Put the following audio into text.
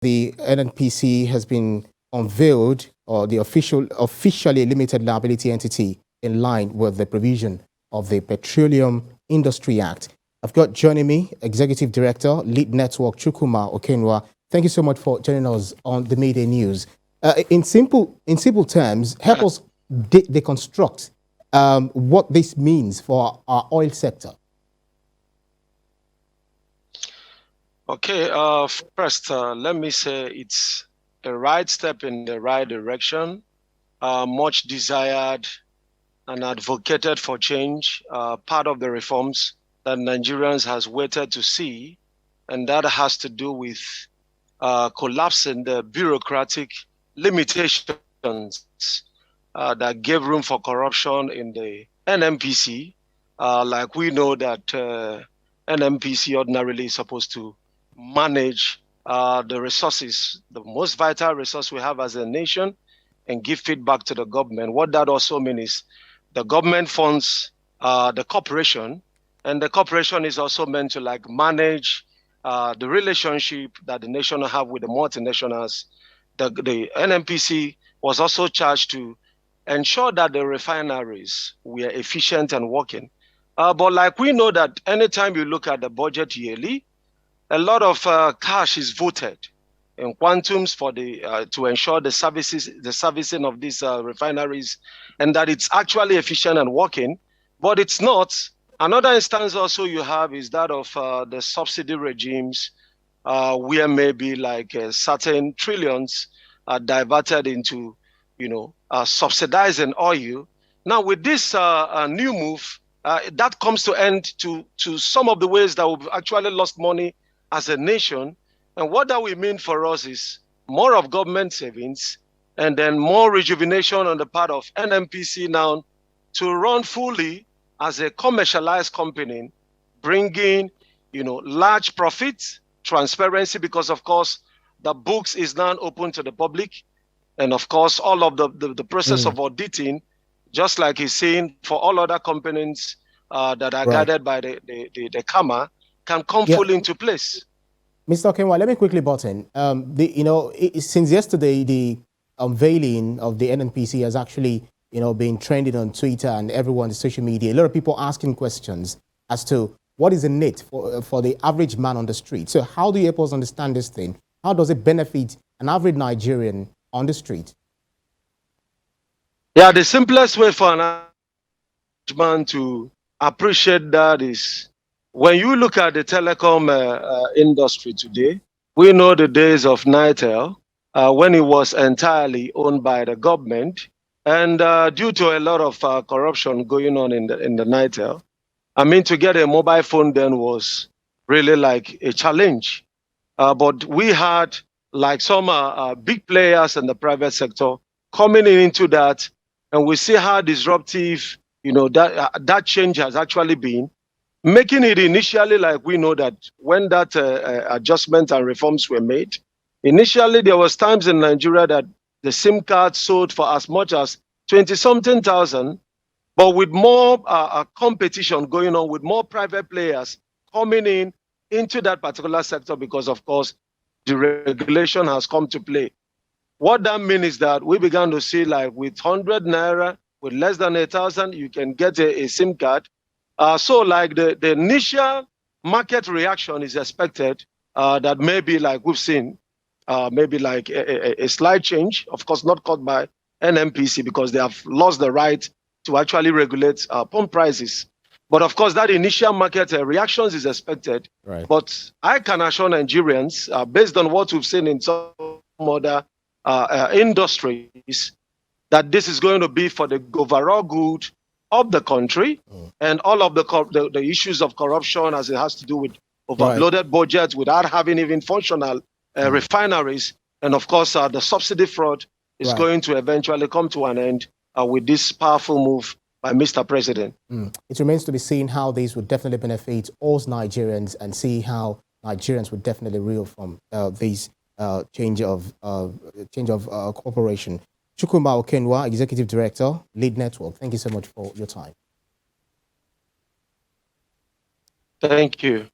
the NNPC has been unveiled, or the officially limited liability entity in line with the provision of the Petroleum Industry Act. I've got joining me, Executive Director, Lead Network, Chukwuma Okenwa. Thank you so much for joining us on the Midday News. In simple terms, help us deconstruct what this means for our oil sector. Okay, first, let me say it's a right step in the right direction, much desired and advocated for change, part of the reforms that Nigerians has waited to see, and that has to do with collapsing the bureaucratic limitations that gave room for corruption in the NNPC. Like we know that NNPC ordinarily is supposed to manage the resources, the most vital resource we have as a nation, and give feedback to the government. What that also means is the government funds the corporation, and the corporation is also meant to like manage the relationship that the nation have with the multinationals. The NNPC was also charged to ensure that the refineries were efficient and working. But like we know that anytime you look at the budget yearly, a lot of cash is voted in quantums for the to ensure the servicing of these refineries, and that it's actually efficient and working, but it's not. Another instance also you have is that of the subsidy regimes, where maybe like certain trillions are diverted into, subsidizing oil. Now with this new move, that comes to end to some of the ways that we've actually lost money as a nation. And what that will mean for us is more of government savings, and then more rejuvenation on the part of NNPC now to run fully as a commercialized company, bringing, large profits, transparency, because of course the books is now open to the public, and of course all of the process of auditing, just like he's saying for all other companies that are guided by the CAMA, can come fully into place. Mr. Okenwa, let me quickly butt in. Since yesterday, the unveiling of the NNPC has actually, been trending on Twitter and everyone's social media. A lot of people asking questions as to what is the need for the average man on the street. So how do you help us understand this thing? How does it benefit an average Nigerian on the street? Yeah, the simplest way for an average man to appreciate that is when you look at the telecom industry today. We know the days of Nitel when it was entirely owned by the government, and due to a lot of corruption going on in the Nitel, to get a mobile phone then was really like a challenge. But we had like some big players in the private sector coming into that, and we see how disruptive that change has actually been, making it initially like we know that when that adjustment and reforms were made, initially there was times in Nigeria that the SIM card sold for as much as 20-something thousand, but with more competition going on, with more private players coming into that particular sector, because of course the regulation has come to play. What that means is that we began to see like with 100 naira, with less than 1,000, you can get a SIM card. So like the initial market reaction is expected that maybe like we've seen, maybe like a slight change, of course not caused by NNPC because they have lost the right to actually regulate pump prices. But of course that initial market reactions is expected. Right. But I can assure Nigerians, based on what we've seen in some other industries, that this is going to be for the overall good of the country, and all of the issues of corruption as it has to do with overloaded budgets without having even functional refineries, and of course the subsidy fraud is going to eventually come to an end with this powerful move by Mr. President. It remains to be seen how these would definitely benefit all Nigerians, and see how Nigerians would definitely reel from these change of corporation. Chukwuma Okenwa, Executive Director, Lead Network. Thank you so much for your time. Thank you.